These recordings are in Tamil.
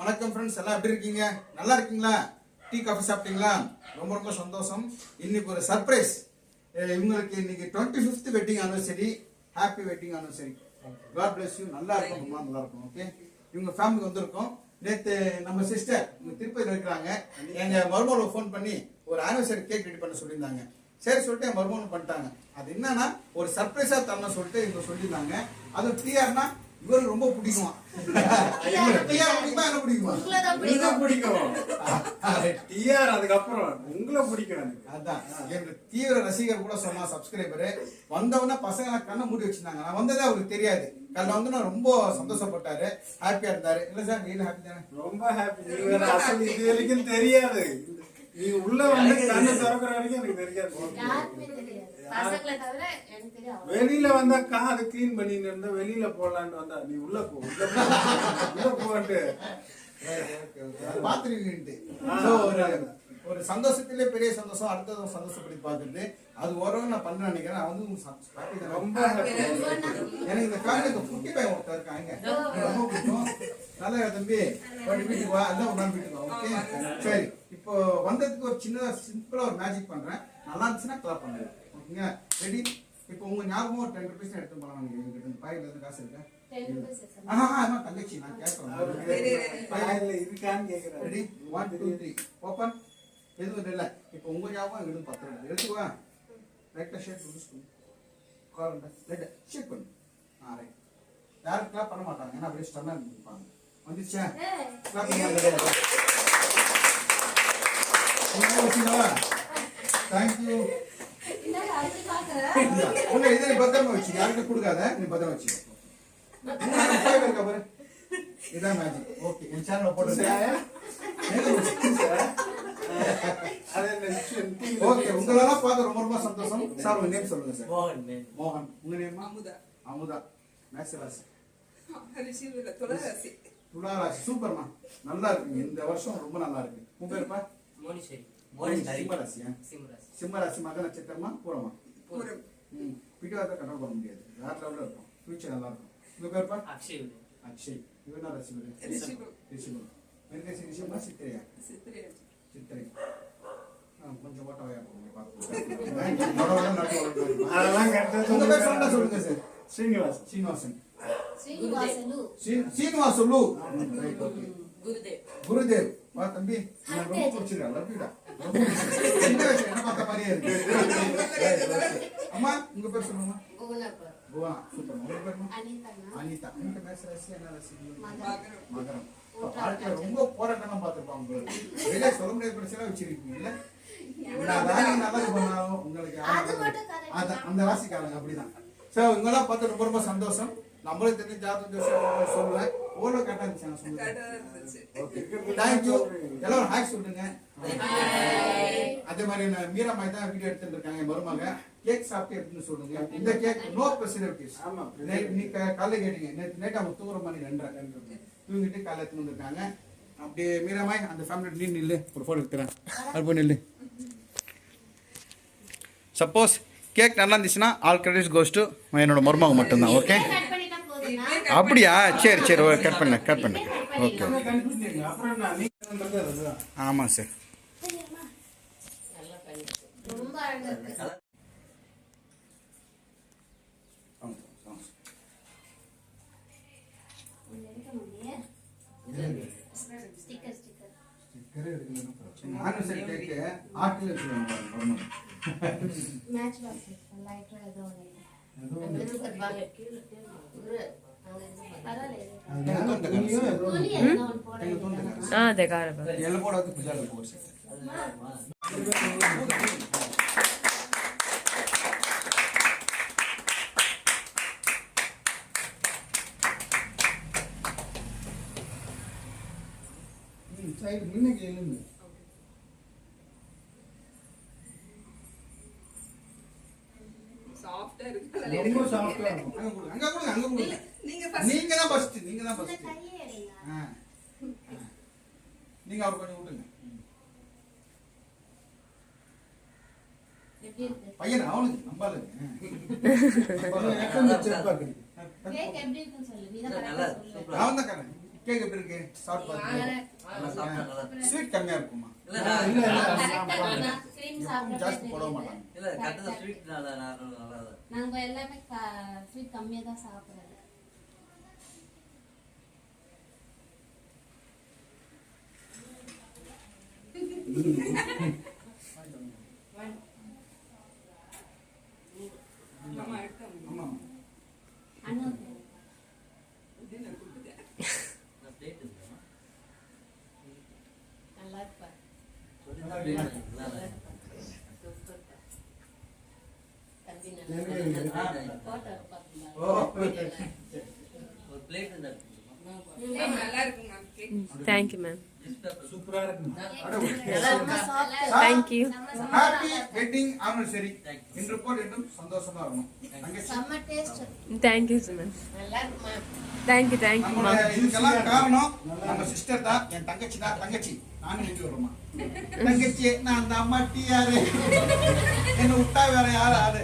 வணக்கம் ஃப்ரெண்ட்ஸ், எல்லாம் எப்படி இருக்கீங்க? நல்லா இருக்கீங்களா? டீ காஃபி சாப்பிட்டீங்களா? ரொம்ப ரொம்ப சந்தோஷம். இன்னைக்கு ஒரு சர்ப்ரைஸ். இவங்களுக்கு இன்னைக்கு 25th wedding anniversary. Happy wedding anniversary. God bless you. நல்லா இருக்கும், நல்லா இருக்கும். ஓகே, இவங்க ஃபேமிலி வந்திருக்கோம். நேற்று நம்ம சிஸ்டர் திருப்பதியில் இருக்கிறாங்க. எங்க மருமகளை ஃபோன் பண்ணி ஒரு ஆனிவர்சரி கேக் ரெடி பண்ண சொல்லியிருந்தாங்க. சரி சொல்லிட்டு என் மருமகன் பண்ணிட்டாங்க. அது என்னன்னா ஒரு சர்ப்ரைஸா தரணும் சொல்லிட்டு இவங்க சொல்லியிருந்தாங்க. அது டிஆர்னா இவருக்கு ரொம்ப பிடிக்கும். அதுக்கப்புறம் உங்களை பிடிக்கும். அதான் எனக்கு தீவிர ரசிகர் கூட சொன்னா சப்ஸ்கிரைபரு வந்தவொடனே பசங்க கண்ணை மூடி வச்சிருந்தாங்க. நான் வந்ததே அவருக்கு தெரியாது. கல்ல வந்து நான் ரொம்ப சந்தோஷப்பட்டாரு, ஹாப்பியா இருந்தாரு. இல்ல சார், நீங்க ஹாப்பி தானே? ரொம்ப ஹாப்பி. இது வரைக்கும் தெரியாது. நீங்க உள்ள வந்து கண்ணு திறக்கிற வரைக்கும் எனக்கு தெரியாது. வெளியில வந்தா காது கிளீன் பண்ணிட்டு இருந்தா வெளியில போடலான்னு வந்தா நீ உள்ள போ உள்ள போட்டு பாத்துருவீங்கன்ட்டு ஒரு சந்தோஷத்திலே பெரிய சந்தோஷம். அடுத்தது சந்தோஷப்படி பாக்குறது அது ஒரு நான் பண்றேன் நினைக்கிறேன். வந்து ரொம்ப எனக்கு இந்த ஃபேமிலிக்கு குட்டி பையன் ஒருத்தர் இருக்காங்க, ரொம்ப பிடிக்கும். நல்லா தம்பி வீட்டுக்கு வா, அதான் ஒரு நாள் வீட்டுக்கு வா. ஓகே சரி, இப்போ வந்ததுக்கு ஒரு சின்ன சிம்பிளா ஒரு மேஜிக் பண்றேன். நல்லா இருந்துச்சுன்னா கிளாப் பண்ணுங்க. ஓகேங்க, ரெடி? இப்போ உங்க ஞாபகம் ஒரு 10 rupees எடுத்து போலாம். நீங்க பாயில இருந்து காசு இருக்கா? தங்கச்சி நான் கேட்கறேன் இருக்கான்னு கேக்குறேன். ரெடி? 1 2 3 ஓபன். எதுவும் இல்லை. இப்போ உங்க ஞாபகம் எங்களுக்கு 10 ரூபாய் எடுத்துக்குவா. ரைட்டா ஷேக் பண்ணு, கால் ரைட்டா ஷேக் பண்ணு. ரைட். யாரும் கிளாப் பண்ண மாட்டாங்க, ஏன்னா அப்படியே ஸ்டன்னா இருப்பாங்க. வந்துச்சா? கிளாப் பண்ணுங்க. தேங்க்யூ. உன்னை இதை நீ பத்திரமா வச்சு யாருக்கிட்ட கொடுக்காத, நீ பத்திரமா வச்சு. இதான் மேஜிக். ஓகே, என் சேனல் போட்டு ஓகே. உங்களெல்லாம் பார்த்து ரொம்ப ரொம்ப சந்தோஷம். சார் உங்க நேம் சொல்லுங்க சார். மோகன். உங்க நேம்? அமுதா. மேசராசி. துளாராசி. சூப்பர்மா, நல்லா இருக்குங்க. இந்த வருஷம் ரொம்ப நல்லா இருக்கு. உங்க பேருப்பா? சிம்மராசியா? சிம்மராசி. மக நட்சத்திரமா? பூரமா? பிடிவாத கண்ட்ரோல் பண்ண முடியாது. வேற லெவலில் இருக்கும். ஃபியூச்சர் நல்லா இருக்கும். உங்க பேருப்பா? அக்ஷய். இவனா ராசி பேரு? ரிஷிபம். மெருகேசி ரிஷிபமா? சித்திரையா? சித்திரை. கொஞ்சம் ஓட்டவையா சொல்லுங்க சார். ஸ்ரீனிவாசன். சீனிவாசலு. குருதேவ். வா தம்பி, ரொம்ப பிடிச்சிருக்கா. லவ்யூடா. என்ன பார்த்த மாதிரியே இருக்கு. அம்மா உங்க பேர் சொல்லுங்க. புவனா. சூப்பர். உங்க பேர்? அனிதா. உங்க மேசராசி என்ன ராசி? மகரம். வாழ்க்கையில ரொம்ப போராட்டமா பார்த்துருப்பாங்க. வெளியே சொல்ல முடியாத பிரச்சனை வச்சிருக்கீங்க இல்ல? நல்லது பண்ணாலும் உங்களுக்கு அந்த ராசிக்காரங்க அப்படிதான். சோ இவங்கெல்லாம் பார்த்து ரொம்ப ரொம்ப சந்தோஷம். நம்மளும் தெரிஞ்ச ஜாதகம் சொல்லுவேன். ஓரளவு கரெக்டா இருந்துச்சு. தேங்க்யூ. எல்லாரும் ஹாய் சொல்லுங்க. அதே மாதிரி மீரா மாதிரி தான் வீடியோ எடுத்துட்டு இருக்காங்க. மருமக கேக் சாப்பிட்டு எடுத்துன்னு சொல்லுங்க. இந்த கேக் நோ ப்ரெசர்வேட்டிவ்ஸ். நீ காலைல கேட்டீங்க. நேற்று அவங்க தூங்குற மாதிரி 2 தூங்கிட்டு காலைல எடுத்துன்னு வந்திருக்காங்க. அப்படியே மீராமாய் அந்த ஃபேமிலி நீ நில்லு, ஒரு ஃபோட்டோ எடுத்துறேன். அது போய் நில்லு. சப்போஸ் கேக் நல்லா இருந்துச்சுன்னா ஆல் கிரெடிட்ஸ் கோஸ் டு என்னோட மருமக மட்டும்தான். ஓகே அப்படியா? சரி சரி, கட் பண்ணு. ஓகே ஆமாம் சார். ரொம்ப சாஃப்ட்டா இருக்கும். அங்க கொடுங்க. நீங்க தான் ஃபர்ஸ்ட். நீங்க அவர் கொஞ்சம் விட்டுங்க. பையன் அவனுக்கு நம்பாலுங்க. அவன் தான் கேக் எப்படி இருக்கு? சாப்பிட்டு பாருங்க. ஸ்வீட் கம்மியா இருக்குமா? ஜாஸ்தி போட மாட்டாங்க. நாங்க எல்லாமே ஸ்வீட் கம்மியா தான் சாப்பிடுறது. Thank you ma'am. சூப்பரா இருக்கு. தேங்க்யூ. Happy wedding anniversary. இன்று போல் என்றும் சந்தோஷமா இருக்கணும். செம்ம டேஸ்ட். Thank you ma'am. நல்லா இருக்குமா? Thank you ma'am. இதுக்கெல்லாம் காரணம் நம்ம சிஸ்டர் தான், என் தங்கச்சி தான். தங்கச்சி நானும் நெஞ்சு வருமா? தங்கச்சி நான் அந்த அம்மாட்டி யாரு? என்ன விட்டா வேற யாரு? ஆறு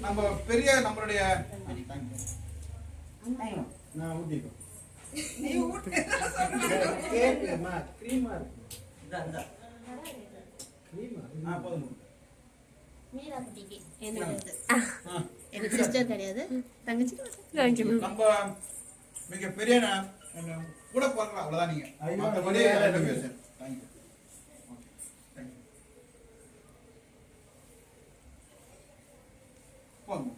நம்ம பெரிய நம்மளுடைய நான் ஊட்டிக்கோ. மீரா குட்டிக்கு என்னது? எனக்கு சிஸ்டர் கிடையாது, தங்கச்சி. Thank you ma'am. நம்ம மிக பெரிய கூட போறோம் அவ்வளவுதான். நீங்க மற்றபடி தேங்க்யூ. போங்க.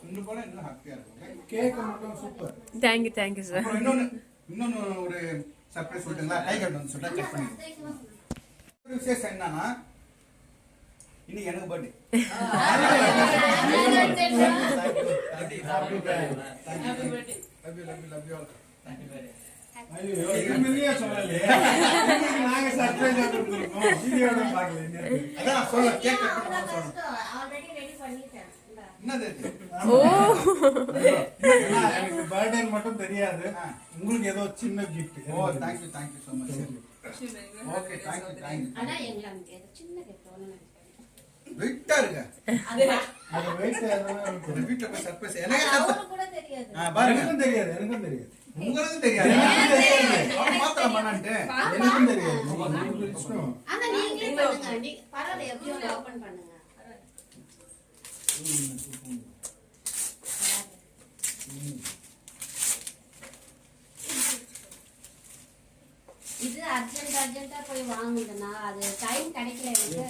இன்னும் போல இன்னும் ஹாப்பியா இருக்கும். கேக் மட்டும் சூப்பர். Thank you sir. இன்னொன்னு ஒரு சர்ப்ரைஸ் சொல்லிட்டுங்களா? கை கட்டு வந்து சொல்லிட்டு கட் பண்ணி ஒரு விசேஷம் என்னன்னா, இன்னைக்கு எனக்கு பர்த்டே. ஐயோ இதுமில்லையா சொல்லலையே. நாங்க சர்ப்ரைஸ் கொடுத்துருக்கோம். வீடியோட பார்க்கல. அதான் சொல்ல கேக் கட் பண்ணணும் சொல்றேன். ஆல்ரெடி ரெடி பண்ணிட்டேன். என்னது? ஓ எனக்கு பர்த்டே மட்டும் தெரியாது. உங்களுக்கு ஏதோ சின்ன gift. O thank you so much. Okay thank you. ஆனா எங்களுக்கு ஏதோ சின்ன கிஃப்ட் ஒன்னு நினைச்சேன். வெயிட்டா இருக்கு. அது வெயிட் ஏதாவது இந்த வீட்ல போய் சர்ப்ரைஸ் எனக்கு கூட தெரியாது. பாருங்க. எனக்கும் தெரியாது. எனக்கும் தெரியாது. உங்களுக்கும் தெரியாது. அவன் மாத்திரம் பண்ணான்ட்டு எனக்கும் தெரியாது. உங்களுக்கு இஷ்டம். ஆனா நீங்களே பண்ணுங்க. நீ பரவாயில்லை, எப்படியோ ஓபன் பண்ணுங்க. இது அர்ஜென்ட்டா போய் வாங்குதுன்னா அது டைம் கிடைக்கல எனக்கு.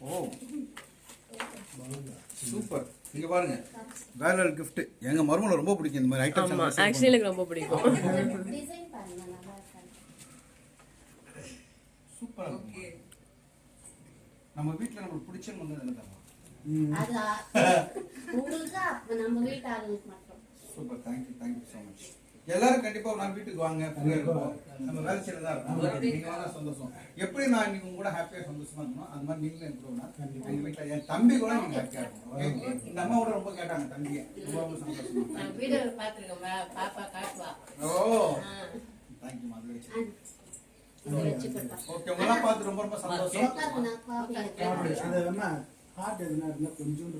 ஓ சூப்பர். இங்க பாருங்க, வேற கிஃப்ட். எங்க மருமகளை ரொம்ப பிடிக்கும் இந்த மாதிரி ஐட்டம்ஸ். ஆமா, ஆக்சுவலி எனக்கு ரொம்ப பிடிக்கும். டிசைன் பாருங்க, நல்லா இருக்கு. சூப்பரா இருக்கு. நம்ம வீட்ல நமக்கு பிடிச்சவங்க வந்து என்ன தரலாம்? அது உங்களுக்கு அப்ப நம்ம வீட்டு ஆளுங்களுக்கு மட்டும். Super. Thank you so much. எல்லாரும் கண்டிப்பா ஒரு நாள் வீட்டுக்கு வாங்க. நம்ம வேலை செய்யறதா இருக்கும். நீங்க வந்தா சந்தோஷம். எப்படி நான் இன்னைக்கு உங்க கூட ஹாப்பியா சந்தோஷமா இருக்கணும், அந்த மாதிரி நீங்களும் என் கூட எங்க வீட்டுல என் தம்பி கூட நீங்க ஹாப்பியா இருக்கணும். இந்த அம்மா கூட ரொம்ப கேட்டாங்க தம்பியை. ரொம்ப சந்தோஷமா. வீடியோ பாத்துருக்கோம், பாப்பா காட்டுவா. ஓ தேங்க் யூ மாதிரி. ஓகே, உங்களெல்லாம் பார்த்து ரொம்ப ரொம்ப சந்தோஷம். நான் காப்பி அது என்ன ஹார்ட் எதுனா இருந்தா கொஞ்சம்